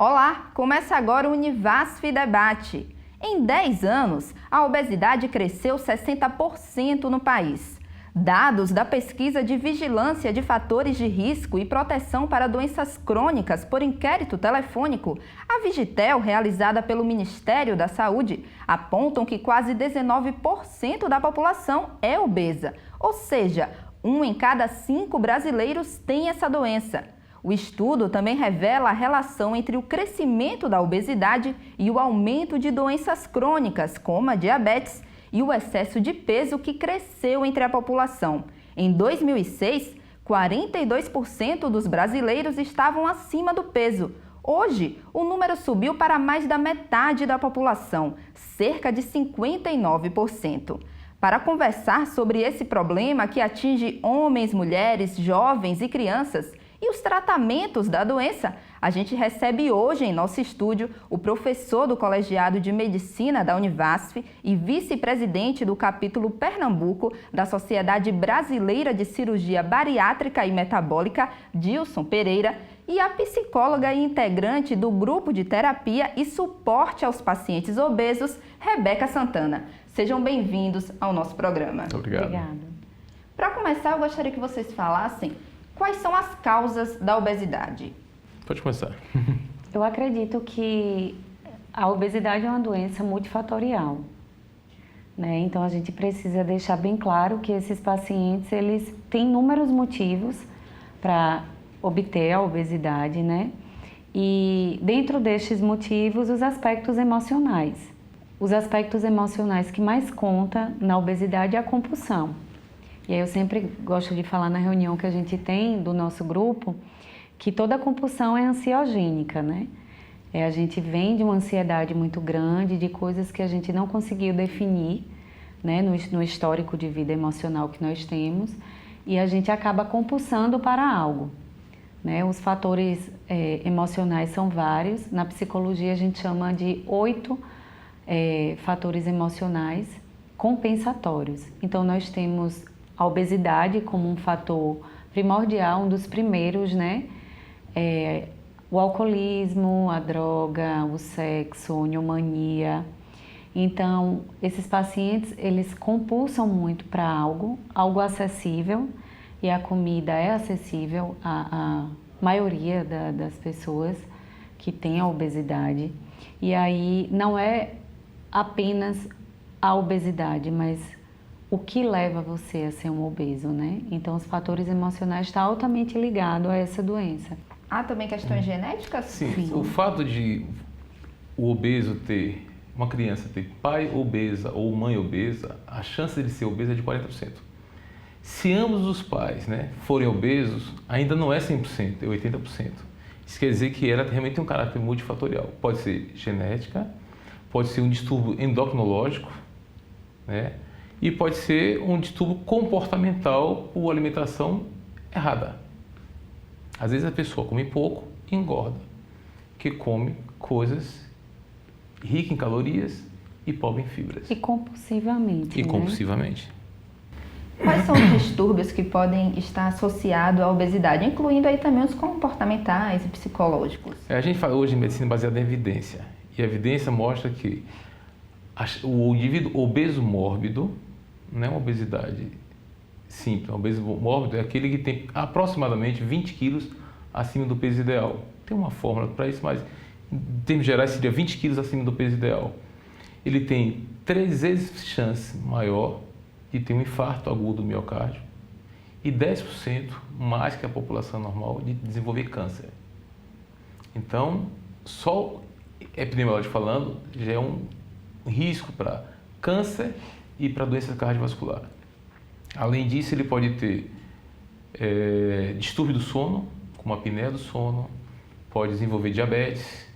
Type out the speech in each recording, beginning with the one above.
Olá, começa agora o Univasf Debate. Em 10 anos, a obesidade cresceu 60% no país. Dados da pesquisa de vigilância de fatores de risco e proteção para doenças crônicas por inquérito telefônico, a Vigitel, realizada pelo Ministério da Saúde, apontam que quase 19% da população é obesa, ou seja, 1 em cada 5 brasileiros tem essa doença. O estudo também revela a relação entre o crescimento da obesidade e o aumento de doenças crônicas, como a diabetes, e o excesso de peso que cresceu entre a população. Em 2006, 42% dos brasileiros estavam acima do peso. Hoje, o número subiu para mais da metade da população, cerca de 59%. Para conversar sobre esse problema que atinge homens, mulheres, jovens e crianças, e os tratamentos da doença, a gente recebe hoje em nosso estúdio o professor do Colegiado de Medicina da Univasf e vice-presidente do capítulo Pernambuco da Sociedade Brasileira de Cirurgia Bariátrica e Metabólica, Dilson Pereira, e a psicóloga e integrante do grupo de terapia e suporte aos pacientes obesos, Rebeca Santana. Sejam bem-vindos ao nosso programa. Obrigado. Obrigada. Para começar, eu gostaria que vocês falassem quais são as causas da obesidade. Pode começar. Eu acredito que a obesidade é uma doença multifatorial, né? Então a gente precisa deixar bem claro que esses pacientes eles têm inúmeros motivos para obter a obesidade, né? E dentro destes motivos, os aspectos emocionais. Os aspectos emocionais que mais conta na obesidade é a compulsão. E aí eu sempre gosto de falar na reunião que a gente tem do nosso grupo que toda compulsão é ansiogênica, né? A gente vem de uma ansiedade muito grande, de coisas que a gente não conseguiu definir, né, no histórico de vida emocional que nós temos, e a gente acaba compulsando para algo, né? Os fatores emocionais são vários. Na psicologia a gente chama de 8 fatores emocionais compensatórios. Então nós temos a obesidade como um fator primordial, um dos primeiros, né? O alcoolismo, a droga, o sexo, a oniomania. Então, esses pacientes, eles compulsam muito para algo acessível, e a comida é acessível à maioria das pessoas que têm a obesidade. E aí, não é apenas a obesidade, mas o que leva você a ser um obeso, né? Então, os fatores emocionais estão altamente ligados a essa doença. Há também questões genéticas? Sim. O fato de o obeso ter, uma criança ter pai obesa ou mãe obesa, a chance de ser obesa é de 40%. Se ambos os pais, né, forem obesos, ainda não é 100%, é 80%. Isso quer dizer que ela realmente tem um caráter multifatorial. Pode ser genética, pode ser um distúrbio endocrinológico, né? E pode ser um distúrbio comportamental por alimentação errada. Às vezes a pessoa come pouco e engorda, que come coisas ricas em calorias e pobres em fibras. E compulsivamente. E né? compulsivamente. Quais são os distúrbios que podem estar associados à obesidade, incluindo aí também os comportamentais e psicológicos? A gente fala hoje em medicina baseada em evidência. E a evidência mostra que o indivíduo obeso mórbido não é uma obesidade simples. O obeso mórbido é aquele que tem aproximadamente 20 quilos acima do peso ideal. Tem uma fórmula para isso, mas em termos gerais seria 20 quilos acima do peso ideal. Ele tem 3 vezes chance maior de ter um infarto agudo do miocárdio e 10% mais que a população normal de desenvolver câncer. Então, só epidemiologicamente falando, já é um risco para câncer e para doença cardiovascular. Além disso, ele pode ter distúrbio do sono, como a apneia do sono, pode desenvolver diabetes,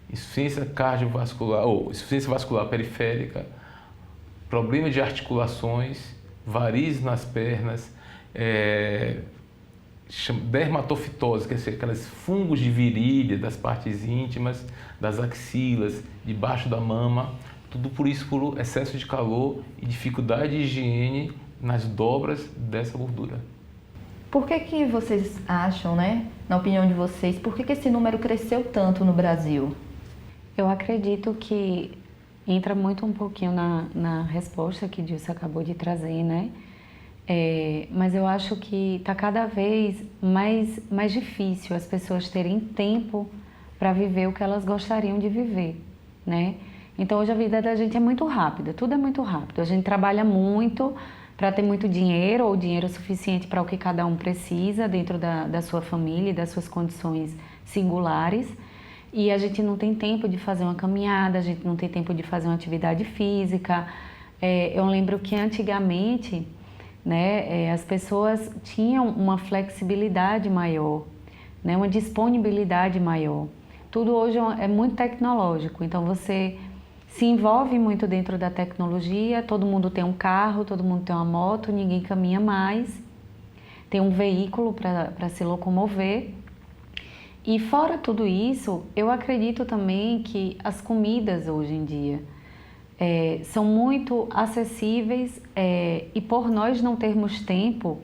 insuficiência cardiovascular ou insuficiência vascular periférica, problema de articulações, varizes nas pernas, dermatofitose, quer dizer, aqueles fungos de virilha das partes íntimas, das axilas, debaixo da mama, tudo por isso por excesso de calor e dificuldade de higiene nas dobras dessa gordura. Por que vocês acham, né, na opinião de vocês, por que esse número cresceu tanto no Brasil? Eu acredito que entra muito um pouquinho na resposta que Dilce acabou de trazer, né? Mas eu acho que está cada vez mais difícil as pessoas terem tempo para viver o que elas gostariam de viver, né? Então hoje a vida da gente é muito rápida, tudo é muito rápido. A gente trabalha muito para ter muito dinheiro ou dinheiro suficiente para o que cada um precisa dentro da sua família e das suas condições singulares. E a gente não tem tempo de fazer uma caminhada, a gente não tem tempo de fazer uma atividade física. Eu lembro que antigamente, né, as pessoas tinham uma flexibilidade maior, né, uma disponibilidade maior. Tudo hoje é muito tecnológico, então você se envolve muito dentro da tecnologia, todo mundo tem um carro, todo mundo tem uma moto, ninguém caminha mais, tem um veículo para se locomover. E fora tudo isso, eu acredito também que as comidas hoje em dia são muito acessíveis e por nós não termos tempo,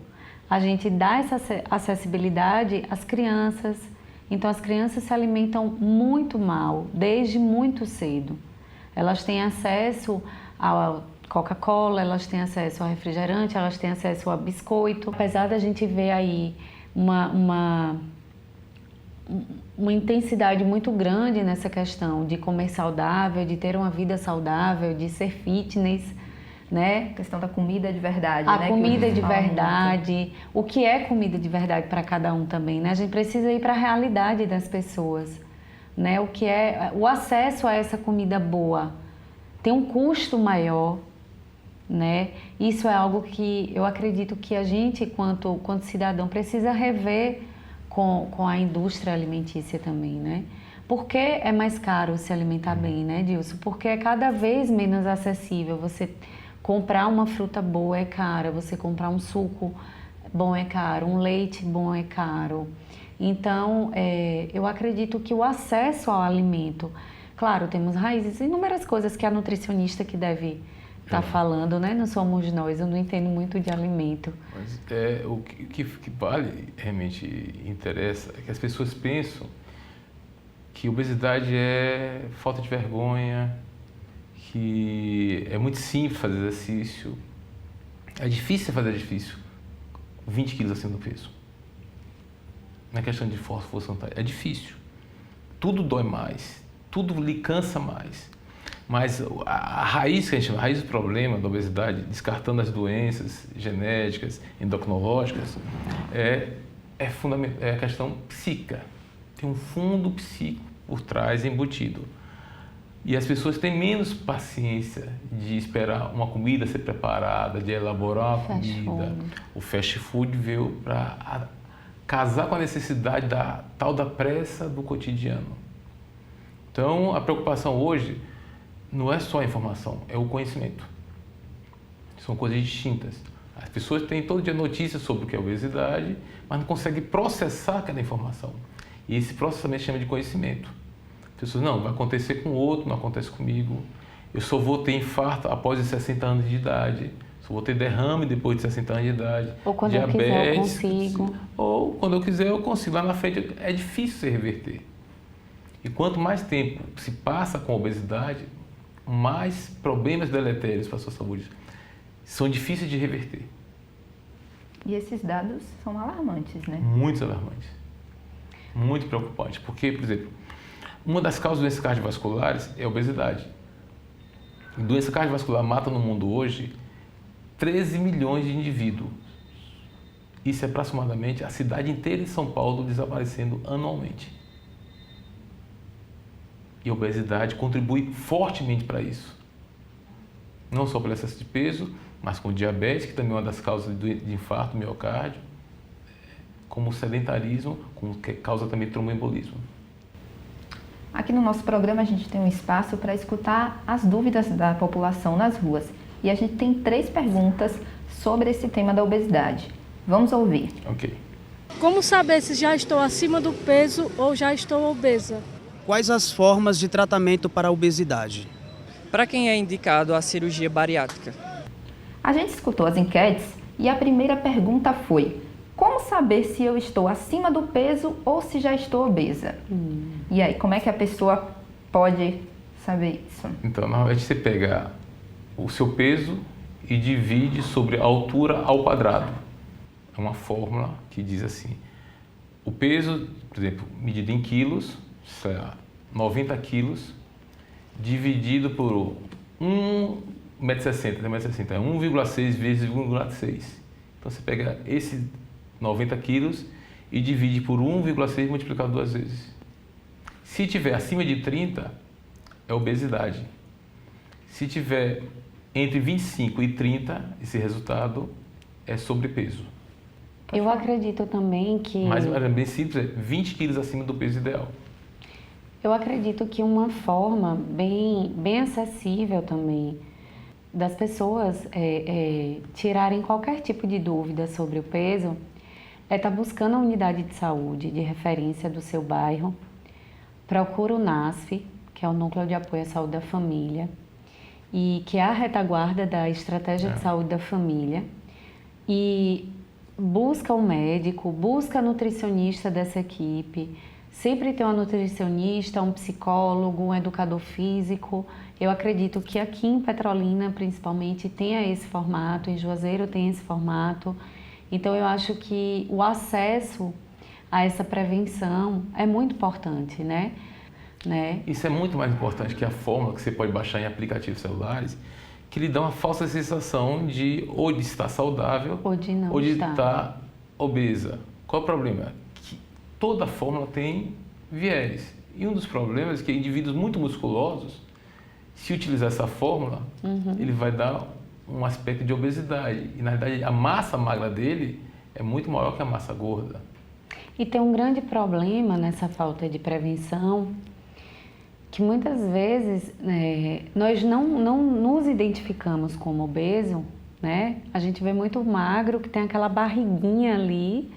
a gente dá essa acessibilidade às crianças. Então as crianças se alimentam muito mal, desde muito cedo. Elas têm acesso à Coca-Cola, elas têm acesso ao refrigerante, elas têm acesso a biscoito. Apesar da gente ver aí uma intensidade muito grande nessa questão de comer saudável, de ter uma vida saudável, de ser fitness, né? A questão da comida de verdade, a né? Comida de verdade, o que é comida de verdade para cada um também, né? A gente precisa ir para a realidade das pessoas, né? O que é o acesso a essa comida boa tem um custo maior, né? Isso é algo que eu acredito que a gente, quanto cidadão, precisa rever com a indústria alimentícia também, né? Porque é mais caro se alimentar bem, né, Dilson? Porque é cada vez menos acessível. Você comprar uma fruta boa é caro, você comprar um suco bom é caro, um leite bom é caro. Então, eu acredito que o acesso ao alimento, claro, temos raízes, inúmeras coisas que a nutricionista que deve estar falando, né? Não somos nós, eu não entendo muito de alimento. Mas o que vale, realmente interessa, é que as pessoas pensam que obesidade é falta de vergonha, que é muito simples fazer exercício. É difícil fazer exercício 20 quilos acima do peso. Não é questão de força vontade, é difícil. Tudo dói mais, tudo lhe cansa mais. Mas a raiz, que a gente chama, a raiz do problema da obesidade, descartando as doenças genéticas, endocrinológicas, é a questão psíquica. Tem um fundo psíquico por trás embutido. E as pessoas têm menos paciência de esperar uma comida ser preparada, de elaborar uma comida. O fast food veio para casar com a necessidade da pressa do cotidiano. Então, a preocupação hoje não é só a informação, é o conhecimento. São coisas distintas. As pessoas têm todo dia notícias sobre o que é obesidade, mas não conseguem processar aquela informação. E esse processamento chama de conhecimento. As pessoas, não, vai acontecer com o outro, não acontece comigo. Eu só vou ter infarto após os 60 anos de idade. Só vou ter derrame depois de 60 anos de idade. Ou quando diabetes, eu quiser, eu consigo. Ou quando eu quiser, eu consigo. Lá na frente é difícil se reverter. E quanto mais tempo se passa com a obesidade, mais problemas deletérios para a sua saúde são difíceis de reverter. E esses dados são alarmantes, né? Muito alarmantes. Muito preocupantes. Porque, por exemplo, uma das causas de doenças cardiovasculares é a obesidade. A doença cardiovascular mata no mundo hoje 13 milhões de indivíduos. Isso é aproximadamente a cidade inteira de São Paulo desaparecendo anualmente. E a obesidade contribui fortemente para isso. Não só pelo excesso de peso, mas com diabetes, que também é uma das causas de infarto do miocárdio, como o sedentarismo, que causa também tromboembolismo. Aqui no nosso programa a gente tem um espaço para escutar as dúvidas da população nas ruas. E a gente tem 3 perguntas sobre esse tema da obesidade. Vamos ouvir. Ok. Como saber se já estou acima do peso ou já estou obesa? Quais as formas de tratamento para a obesidade? Para quem é indicado a cirurgia bariátrica? A gente escutou as enquetes e a primeira pergunta foi: Como saber se eu estou acima do peso ou se já estou obesa? E aí, como é que a pessoa pode saber isso? Então, normalmente você pega o seu peso e divide sobre a altura ao quadrado. É uma fórmula que diz assim, o peso, por exemplo, medido em quilos, sei lá, 90 quilos, dividido por 1,60 m, é 1,6 vezes 1,6. Então você pega esse 90 quilos e divide por 1,6 multiplicado 2 vezes. Se tiver acima de 30, é obesidade. Se tiver entre 25 e 30, esse resultado é sobrepeso. Eu acredito também que... Mas é bem simples, é 20 quilos acima do peso ideal. Eu acredito que uma forma bem acessível também das pessoas tirarem qualquer tipo de dúvida sobre o peso é estar buscando a unidade de saúde de referência do seu bairro, procura o NASF, que é o Núcleo de Apoio à Saúde da Família, e que é a retaguarda da estratégia de saúde da família, e busca um médico, busca nutricionista dessa equipe. Sempre tem uma nutricionista, um psicólogo, um educador físico. Eu acredito que aqui em Petrolina, principalmente, tenha esse formato, em Juazeiro tem esse formato. Então, eu acho que o acesso a essa prevenção é muito importante, né? Isso é muito mais importante que a fórmula que você pode baixar em aplicativos celulares, que lhe dão uma falsa sensação de ou de estar saudável ou de não ou de estar. estar obesa. Qual é o problema? Que toda fórmula tem viés. E um dos problemas é que indivíduos muito musculosos, se utilizar essa fórmula, ele vai dar um aspecto de obesidade. E, na verdade, a massa magra dele é muito maior que a massa gorda. E tem um grande problema nessa falta de prevenção, que muitas vezes nós não nos identificamos como obeso, né? A gente vê muito magro, que tem aquela barriguinha ali,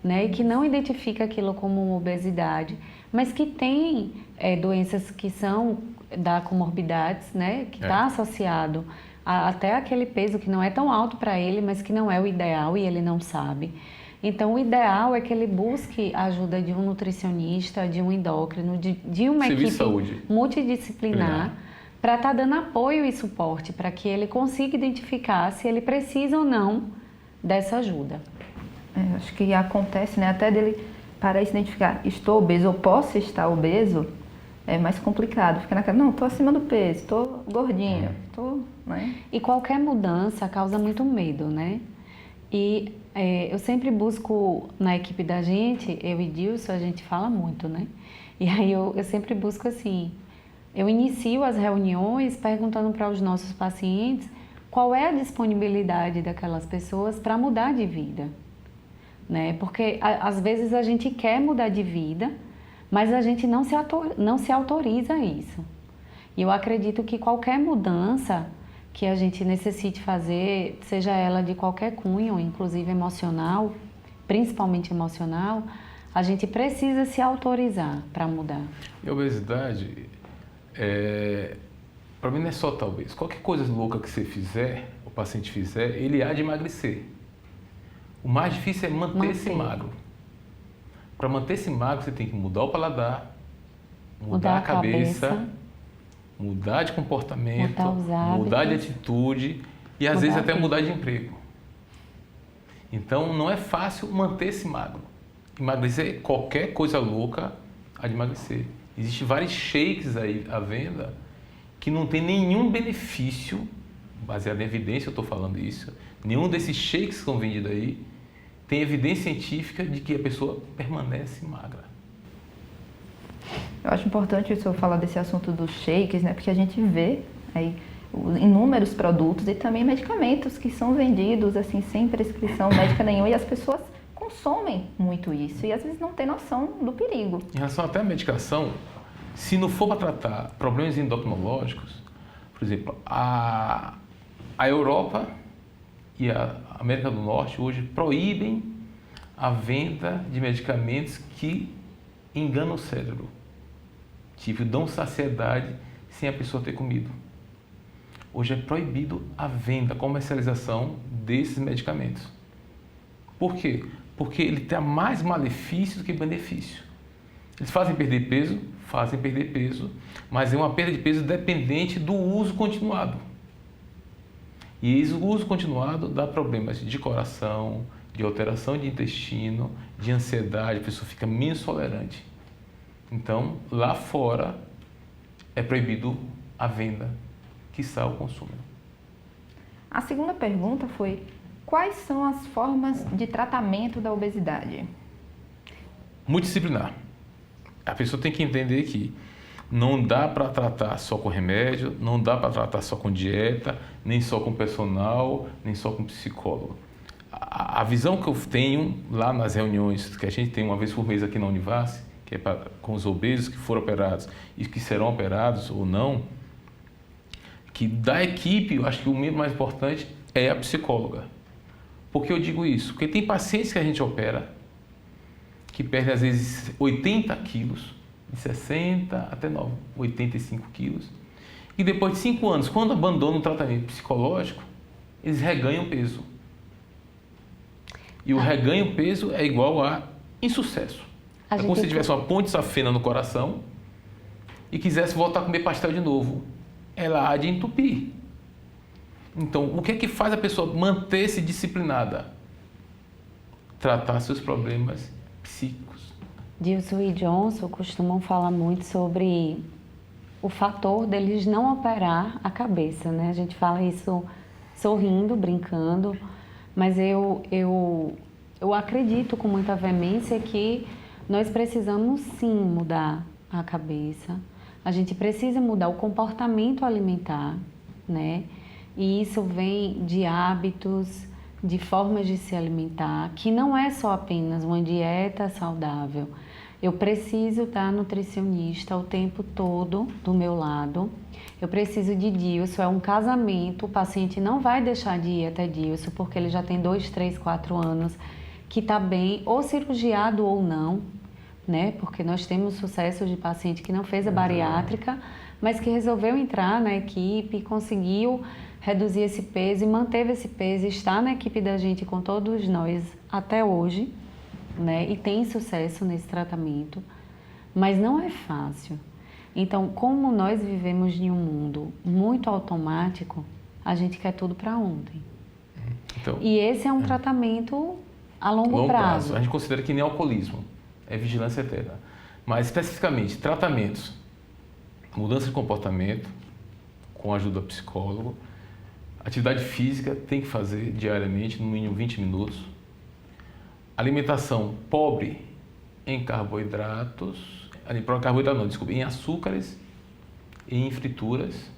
né? E que não identifica aquilo como uma obesidade, mas que tem doenças que são da comorbidades, né? Que está associado até aquele peso que não é tão alto para ele, mas que não é o ideal e ele não sabe. Então, o ideal é que ele busque a ajuda de um nutricionista, de um endócrino, de uma equipe multidisciplinar, para estar dando apoio e suporte, para que ele consiga identificar se ele precisa ou não dessa ajuda. Acho que acontece, né? Até dele para se identificar, estou obeso ou posso estar obeso, é mais complicado. Fica naquela, não, estou acima do peso, estou gordinha, estou... Né? E qualquer mudança causa muito medo, né? E eu sempre busco, na equipe da gente, eu e Dilson, a gente fala muito, né? E aí eu sempre busco assim, eu inicio as reuniões perguntando para os nossos pacientes qual é a disponibilidade daquelas pessoas para mudar de vida, né? Porque às vezes a gente quer mudar de vida, mas a gente não se autoriza a isso. E eu acredito que qualquer mudança que a gente necessite fazer, seja ela de qualquer cunho, inclusive emocional, principalmente emocional, a gente precisa se autorizar para mudar. E a obesidade, para mim não é só talvez. Qualquer coisa louca que você fizer, o paciente fizer, ele há de emagrecer. O mais difícil é manter-se magro. Para manter-se magro, você tem que mudar o paladar, mudar a cabeça, mudar de comportamento, mudar de atitude e às vezes até mudar de emprego. Então não é fácil manter-se magro. Emagrecer, qualquer coisa louca há de emagrecer. Existem vários shakes aí à venda que não tem nenhum benefício, baseado em evidência eu estou falando isso, nenhum desses shakes que são vendidos aí tem evidência científica de que a pessoa permanece magra. Eu acho importante o senhor falar desse assunto dos shakes, né? Porque a gente vê aí inúmeros produtos e também medicamentos que são vendidos assim sem prescrição médica nenhuma e as pessoas consomem muito isso e às vezes não tem noção do perigo. Em relação até à medicação, se não for para tratar problemas endocrinológicos, por exemplo, a Europa e a América do Norte hoje proíbem a venda de medicamentos que enganam o cérebro. Tipo, dão saciedade sem a pessoa ter comido. Hoje é proibido a venda, a comercialização desses medicamentos. Por quê? porque ele tem mais malefício do que benefício. Eles fazem perder peso, mas é uma perda de peso dependente do uso continuado. E o uso continuado dá problemas de coração, de alteração de intestino, de ansiedade, a pessoa fica menos tolerante. Então, lá fora, é proibido a venda, quiçá o consumo. A segunda pergunta foi: quais são as formas de tratamento da obesidade? Multidisciplinar. A pessoa tem que entender que não dá para tratar só com remédio, não dá para tratar só com dieta, nem só com personal, nem só com psicólogo. A visão que eu tenho lá nas reuniões que a gente tem uma vez por mês aqui na Univasf, que é com os obesos que foram operados e que serão operados ou não, que da equipe, eu acho que o mais importante é a psicóloga. Por que eu digo isso? Porque tem pacientes que a gente opera que perdem às vezes 80 quilos, de 60 até 85 quilos, e depois de 5 anos, quando abandonam o tratamento psicológico, eles reganham peso. E o reganho peso é igual a insucesso. É como se tivesse uma ponte safena no coração e quisesse voltar a comer pastel de novo. Ela há de entupir. Então, o que é que faz a pessoa manter-se disciplinada? Tratar seus problemas psíquicos. Dilson e Johnson costumam falar muito sobre o fator deles não operar a cabeça, né? A gente fala isso sorrindo, brincando, mas eu acredito com muita veemência que nós precisamos sim mudar a cabeça. A gente precisa mudar o comportamento alimentar, né? E isso vem de hábitos, de formas de se alimentar, que não é só apenas uma dieta saudável. Eu preciso da nutricionista o tempo todo do meu lado. Eu preciso de Dilson, é um casamento, o paciente não vai deixar de ir até Dilson, porque ele já tem 2, 3, 4 anos, que está bem, ou cirurgiado ou não, né? Porque nós temos sucesso de paciente que não fez a bariátrica, mas que resolveu entrar na equipe, conseguiu reduzir esse peso e manteve esse peso, está na equipe da gente com todos nós até hoje, né? E tem sucesso nesse tratamento, mas não é fácil. Então, como nós vivemos em um mundo muito automático, a gente quer tudo para ontem. Então, e esse é um tratamento a longo prazo. A gente considera que nem alcoolismo, é vigilância eterna. Mas, especificamente, tratamentos, mudança de comportamento, com a ajuda do psicólogo, atividade física tem que fazer diariamente, no mínimo 20 minutos. Alimentação pobre em carboidratos, em açúcares e em frituras.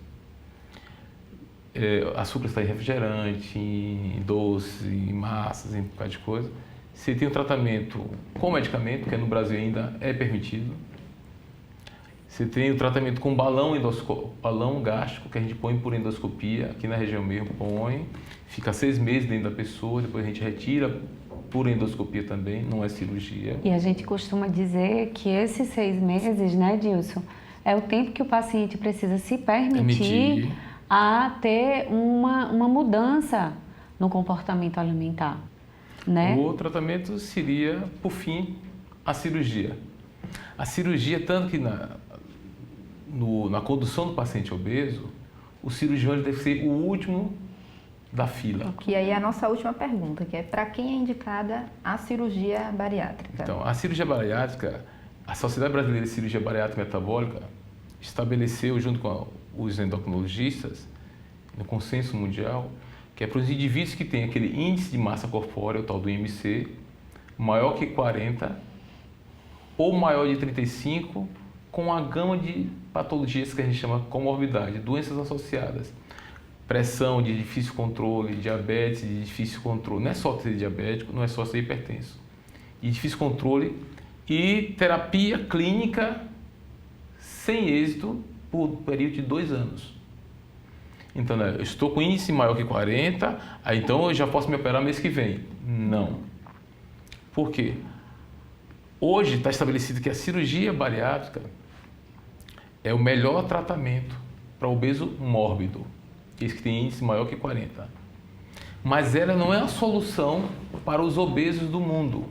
Açúcar está em refrigerante, em doce, em massas, em um bocado de coisa. Você tem um tratamento com medicamento, que no Brasil ainda é permitido. Você tem o tratamento com balão gástrico, que a gente põe por endoscopia, aqui na região mesmo põe, fica 6 meses dentro da pessoa, depois a gente retira por endoscopia também, não é cirurgia. E a gente costuma dizer que esses 6 meses, né, Dilson, é o tempo que o paciente precisa se permitir a ter uma mudança no comportamento alimentar, né? O tratamento seria, por fim, a cirurgia. A cirurgia, tanto que na condução do paciente obeso, o cirurgião deve ser o último da fila. E aí a nossa última pergunta, que é para quem é indicada a cirurgia bariátrica? Então, a cirurgia bariátrica, a Sociedade Brasileira de Cirurgia Bariátrica e Metabólica estabeleceu, junto com os endocrinologistas, no consenso mundial, que é para os indivíduos que têm aquele índice de massa corpórea, o tal do IMC, maior que 40 ou maior de 35, com a gama de patologias que a gente chama comorbidade, doenças associadas. Pressão de difícil controle, diabetes de difícil controle, não é só ser diabético, não é só ser hipertenso, de difícil controle e terapia clínica sem êxito por um período de 2 anos. Então, eu estou com índice maior que 40, aí então eu já posso me operar mês que vem. Não. Por quê? Hoje está estabelecido que a cirurgia bariátrica é o melhor tratamento para obeso mórbido, esse que tem índice maior que 40. mas ela não é a solução para os obesos do mundo.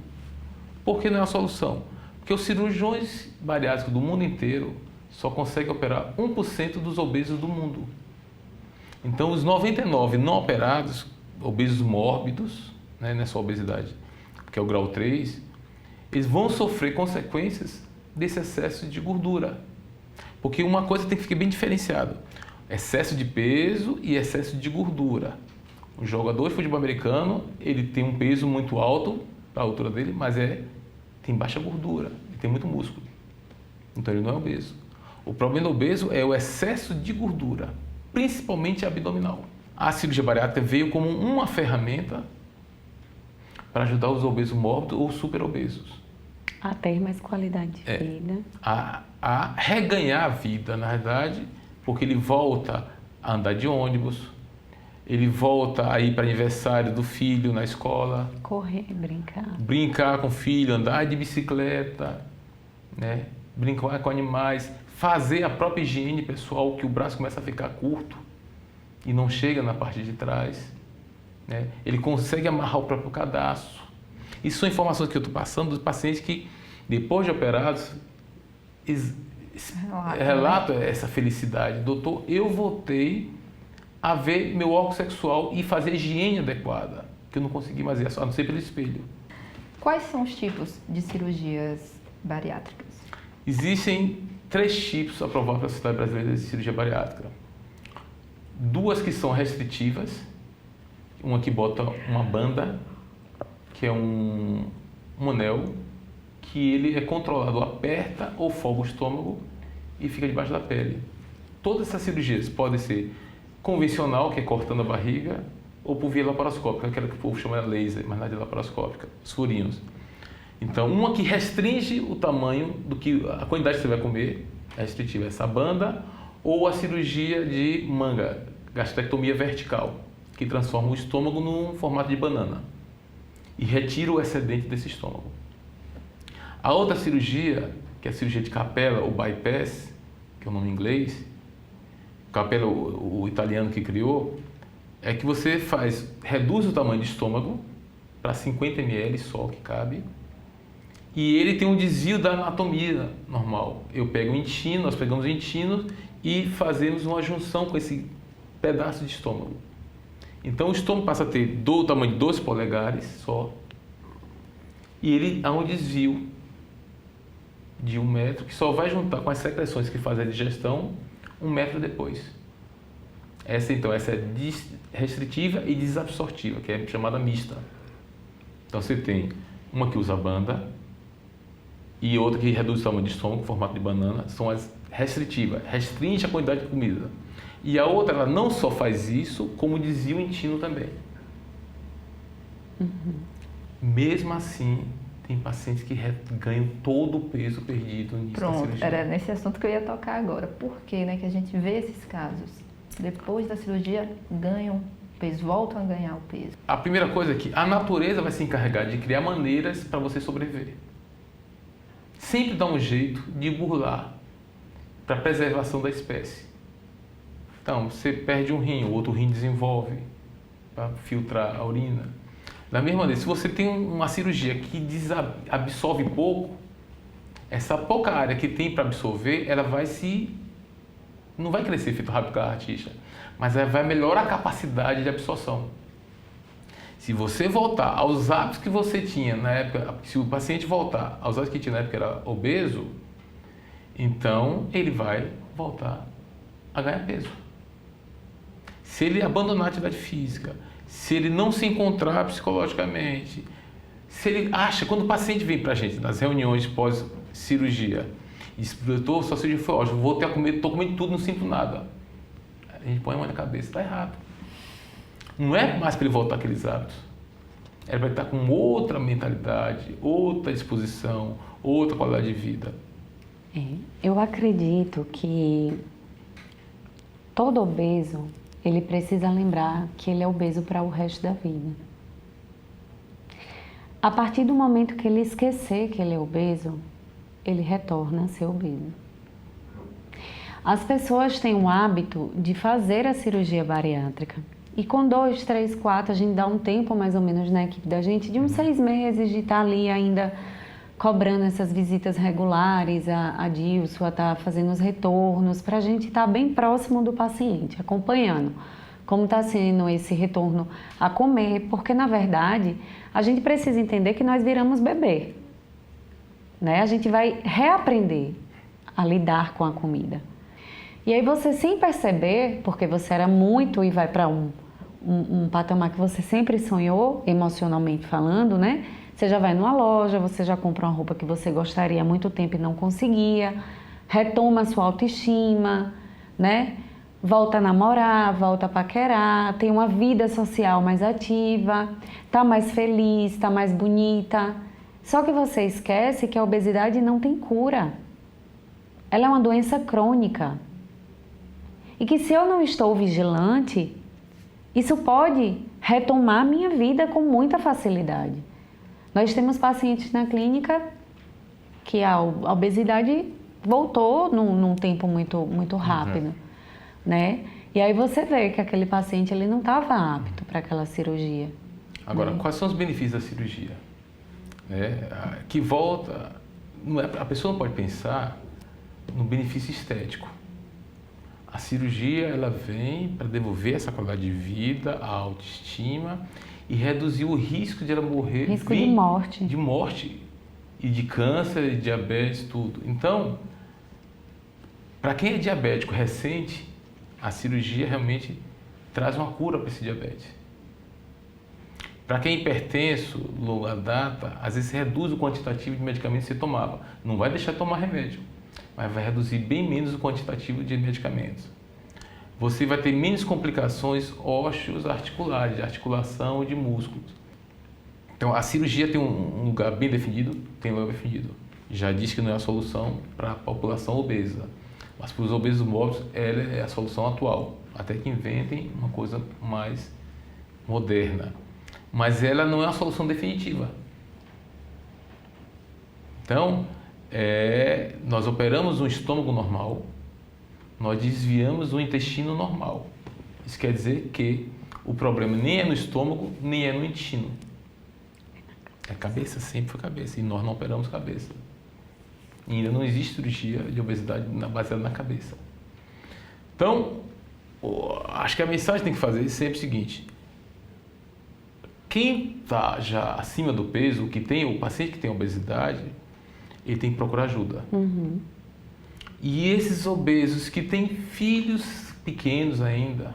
Por que não é a solução? Porque os cirurgiões bariátricos do mundo inteiro só conseguem operar 1% dos obesos do mundo. Então, os 99 não operados, obesos mórbidos, né, não é só obesidade, que é o grau 3, eles vão sofrer consequências desse excesso de gordura. Porque uma coisa tem que ficar bem diferenciado: excesso de peso e excesso de gordura. O jogador de futebol americano, ele tem um peso muito alto para a altura dele, mas tem baixa gordura, ele tem muito músculo. Então ele não é obeso. O problema do obeso é o excesso de gordura, principalmente abdominal. A cirurgia bariátrica veio como uma ferramenta para ajudar os obesos mórbidos ou superobesos A ter mais qualidade de vida. A reganhar a vida, na verdade, porque ele volta a andar de ônibus, ele volta a ir para aniversário do filho na escola. Correr, brincar. Brincar com o filho, andar de bicicleta, né? Brincar com animais, fazer a própria higiene pessoal, que o braço começa a ficar curto e não chega na parte de trás, né? Ele consegue amarrar o próprio cadastro. Isso são informações que eu estou passando dos pacientes que, depois de operados, relatam essa felicidade. Doutor, eu voltei a ver meu órgão sexual e fazer higiene adequada, que eu não consegui mais ver, a não ser pelo espelho. Quais são os tipos de cirurgias bariátricas? Existem 3 tipos aprovados pela Sociedade Brasileira de Cirurgia Bariátrica. 2 que são restritivas, uma que bota uma banda, que é um anel, que ele é controlado, aperta ou folga o estômago e fica debaixo da pele. Todas essas cirurgias podem ser convencional, que é cortando a barriga, ou por via laparoscópica, aquela que o povo chama de laser, mas não é de laparoscópica, os furinhos. Então, uma que restringe o tamanho do que a quantidade que você vai comer, é restritiva, essa banda, ou a cirurgia de manga, gastrectomia vertical, que transforma o estômago num formato de banana e retira o excedente desse estômago. A outra cirurgia, que é a cirurgia de Capella, ou bypass, que é o nome em inglês, Capella, o italiano que criou, é que você reduz o tamanho do estômago para 50 ml só que cabe, e ele tem um desvio da anatomia normal. Eu pego o intestino, nós pegamos o intestino e fazemos uma junção com esse pedaço de estômago. Então o estômago passa a ter do tamanho de 12 polegares só, e ele há um desvio de 1 metro, que só vai juntar com as secreções que fazem a digestão 1 metro depois. Essa é restritiva e desabsortiva, que é chamada mista. Então você tem uma que usa banda e outra que reduz o tamanho de estômago, formato de banana, são as restritivas, restringe a quantidade de comida. E a outra, ela não só faz isso, como desvia o intestino também. Mesmo assim, tem pacientes que ganham todo o peso perdido nisso. Pronto, era nesse assunto que eu ia tocar agora. Por que, né, que a gente vê esses casos? Depois da cirurgia, ganham peso, voltam a ganhar o peso. A primeira coisa é que a natureza vai se encarregar de criar maneiras para você sobreviver. Sempre dá um jeito de burlar para a preservação da espécie. Então, você perde um rim, o outro rim desenvolve para filtrar a urina. Da mesma maneira, se você tem uma cirurgia que absorve pouco, essa pouca área que tem para absorver, ela não vai crescer feito rápido com a lagartixa, mas ela vai melhorar a capacidade de absorção. Se você voltar aos hábitos que você tinha na época, se o paciente voltar aos hábitos que tinha na época que era obeso, então ele vai voltar a ganhar peso. Se ele abandonar a atividade física, se ele não se encontrar psicologicamente, se ele acha, quando o paciente vem para a gente nas reuniões pós-cirurgia, diz, doutor, sua cirurgia foi ótima, voltei a comer, estou comendo tudo, não sinto nada. A gente põe a mão na cabeça, está errado. Não é mais para ele voltar àqueles hábitos. Ele vai estar com outra mentalidade, outra disposição, outra qualidade de vida. Eu acredito que todo obeso, ele precisa lembrar que ele é obeso para o resto da vida. A partir do momento que ele esquecer que ele é obeso, ele retorna a ser obeso. As pessoas têm o hábito de fazer a cirurgia bariátrica E com 2, 3, 4, a gente dá um tempo mais ou menos na equipe da gente, de uns 6 meses de estar ali ainda cobrando essas visitas regulares, a Dilson está fazendo os retornos, para a gente estar bem próximo do paciente, acompanhando como está sendo esse retorno a comer, porque na verdade a gente precisa entender que nós viramos bebê, né? A gente vai reaprender a lidar com a comida. E aí você, sem perceber, porque você era muito e vai para um patamar que você sempre sonhou, emocionalmente falando, né? Você já vai numa loja, você já compra uma roupa que você gostaria há muito tempo e não conseguia, retoma a sua autoestima, né? Volta a namorar, volta a paquerar, tem uma vida social mais ativa, tá mais feliz, tá mais bonita. Só que você esquece que a obesidade não tem cura. Ela é uma doença crônica. E que se eu não estou vigilante, isso pode retomar minha vida com muita facilidade. Nós temos pacientes na clínica que a obesidade voltou num tempo muito rápido, né? E aí você vê que aquele paciente ele não estava apto para aquela cirurgia. Agora, quais são os benefícios da cirurgia? Que volta, a pessoa não pode pensar no benefício estético. A cirurgia ela vem para devolver essa qualidade de vida, a autoestima e reduzir o risco de ela morrer. Risco de morte. De morte e de câncer, de diabetes, tudo. Então, para quem é diabético recente, a cirurgia realmente traz uma cura para esse diabetes. Para quem é hipertenso, longa data, às vezes reduz o quantitativo de medicamentos que você tomava. Não vai deixar de tomar remédio, mas vai reduzir bem menos o quantitativo de medicamentos. Você vai ter menos complicações ósseos-articulares, de articulação e de músculos. Então, a cirurgia tem um lugar bem definido, tem um lugar definido. Já disse que não é a solução para a população obesa, mas para os obesos mórbidos, ela é a solução atual, até que inventem uma coisa mais moderna. Mas ela não é a solução definitiva. Então, nós operamos um estômago normal, nós desviamos o intestino normal. Isso quer dizer que o problema nem é no estômago, nem é no intestino. É cabeça, sempre foi cabeça, e nós não operamos cabeça. E ainda não existe cirurgia de obesidade baseada na cabeça. Então, acho que a mensagem que tem que fazer é sempre o seguinte: quem está já acima do peso, o paciente que tem obesidade, ele tem que procurar ajuda. E esses obesos que têm filhos pequenos ainda,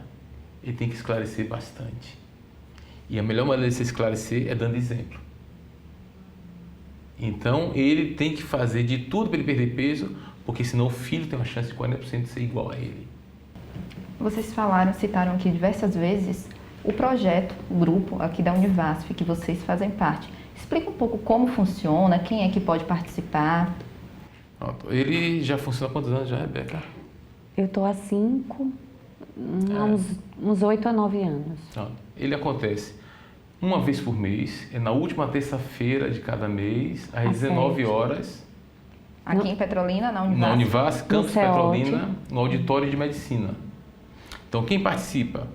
ele tem que esclarecer bastante. E a melhor maneira de se esclarecer é dando exemplo. Então, ele tem que fazer de tudo para ele perder peso, porque senão o filho tem uma chance de 40% de ser igual a ele. Vocês citaram aqui diversas vezes o projeto, o grupo aqui da Univasf, que vocês fazem parte. Explica um pouco como funciona, quem é que pode participar. Pronto. Ele já funciona há quantos anos já, Rebeca? Eu estou há 5, uns 8 a 9 anos. Pronto. Ele acontece uma vez por mês, é na última terça-feira de cada mês, às 19 horas. Aqui em Petrolina, na Univasf? Na Univasf, Campus Petrolina, no auditório de medicina. Então, quem participa?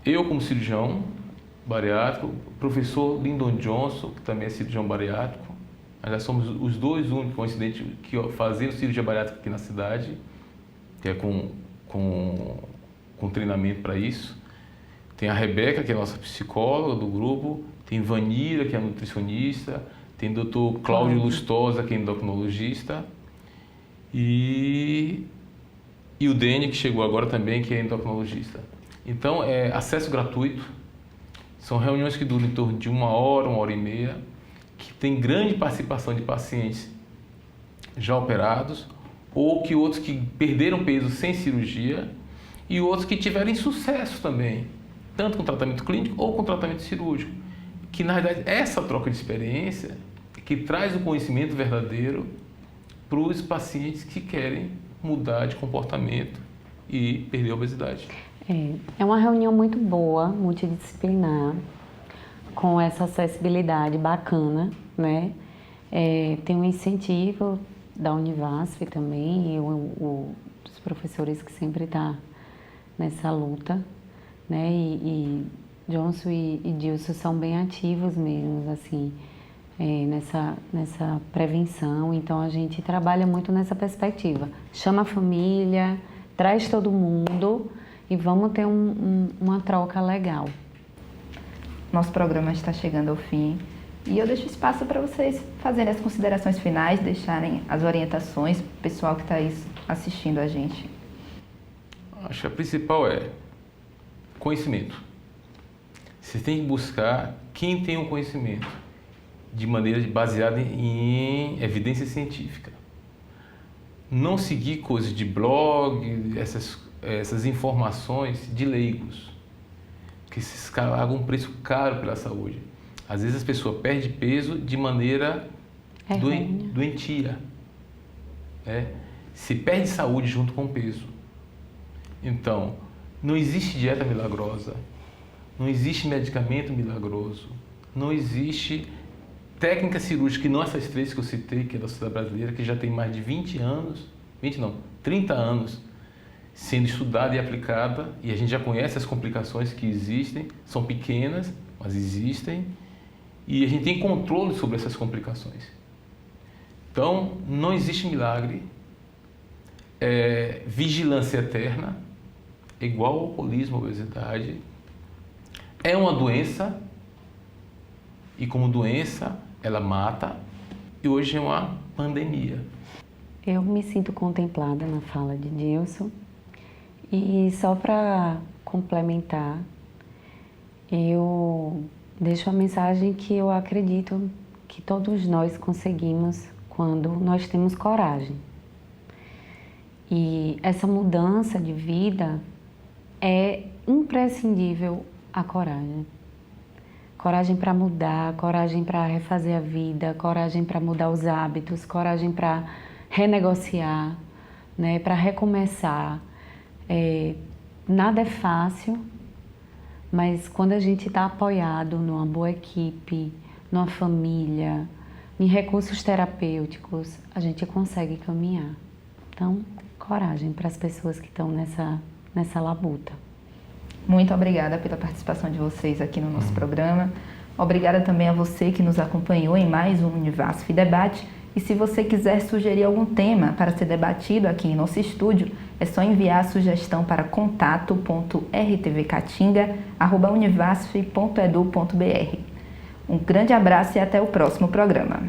Eu como cirurgião bariátrico, o professor Lyndon Johnson, que também é cirurgião bariátrico. Nós já somos os dois únicos coincidentes que fazemos cirurgia bariátrica aqui na cidade, que é com treinamento para isso. Tem a Rebeca, que é a nossa psicóloga do grupo, tem Vanira, que é a nutricionista, tem o Dr. Cláudio Lustosa, que é endocrinologista, e o Dene, que chegou agora também, que é endocrinologista. Então, é acesso gratuito, são reuniões que duram em torno de 1 hora e meia, que tem grande participação de pacientes já operados, ou que outros que perderam peso sem cirurgia, e outros que tiveram sucesso também, tanto com tratamento clínico ou com tratamento cirúrgico. Que, na verdade, essa troca de experiência que traz o conhecimento verdadeiro para os pacientes que querem mudar de comportamento e perder a obesidade. É uma reunião muito boa, multidisciplinar, com essa acessibilidade bacana, né? Tem um incentivo da Univasf também, e os professores que sempre estão nessa luta, né? E Johnson e Dilson são bem ativos mesmo, assim, nessa prevenção. Então a gente trabalha muito nessa perspectiva. Chama a família, traz todo mundo e vamos ter uma troca legal. Nosso programa está chegando ao fim e eu deixo espaço para vocês fazerem as considerações finais, deixarem as orientações para o pessoal que está aí assistindo a gente. Acho que a principal é conhecimento. Você tem que buscar quem tem o conhecimento de maneira baseada em evidência científica. Não seguir coisas de blog, essas informações de leigos, que esses caras pagam um preço caro pela saúde. Às vezes as pessoas perdem peso de maneira doentia. Se perde saúde junto com o peso. Então, não existe dieta milagrosa, não existe medicamento milagroso, não existe técnica cirúrgica, que não essas três que eu citei, que é da sociedade brasileira, que já tem mais de 30 anos sendo estudada e aplicada, e a gente já conhece as complicações que existem, são pequenas, mas existem, e a gente tem controle sobre essas complicações. Então, não existe milagre, vigilância eterna, igual ao alcoolismo, à obesidade, é uma doença, e como doença, ela mata, e hoje é uma pandemia. Eu me sinto contemplada na fala de Dilson. E só para complementar, eu deixo a mensagem que eu acredito que todos nós conseguimos quando nós temos coragem. E essa mudança de vida é imprescindível a coragem. Coragem para mudar, coragem para refazer a vida, coragem para mudar os hábitos, coragem para renegociar, né, para recomeçar. Nada é fácil, mas quando a gente está apoiado numa boa equipe, numa família, em recursos terapêuticos, a gente consegue caminhar. Então, coragem para as pessoas que estão nessa labuta. Muito obrigada pela participação de vocês aqui no nosso programa. Obrigada também a você que nos acompanhou em mais um Univasf Debate. E se você quiser sugerir algum tema para ser debatido aqui em nosso estúdio, é só enviar a sugestão para contato.rtvcatinga@univasf.edu.br. Um grande abraço e até o próximo programa.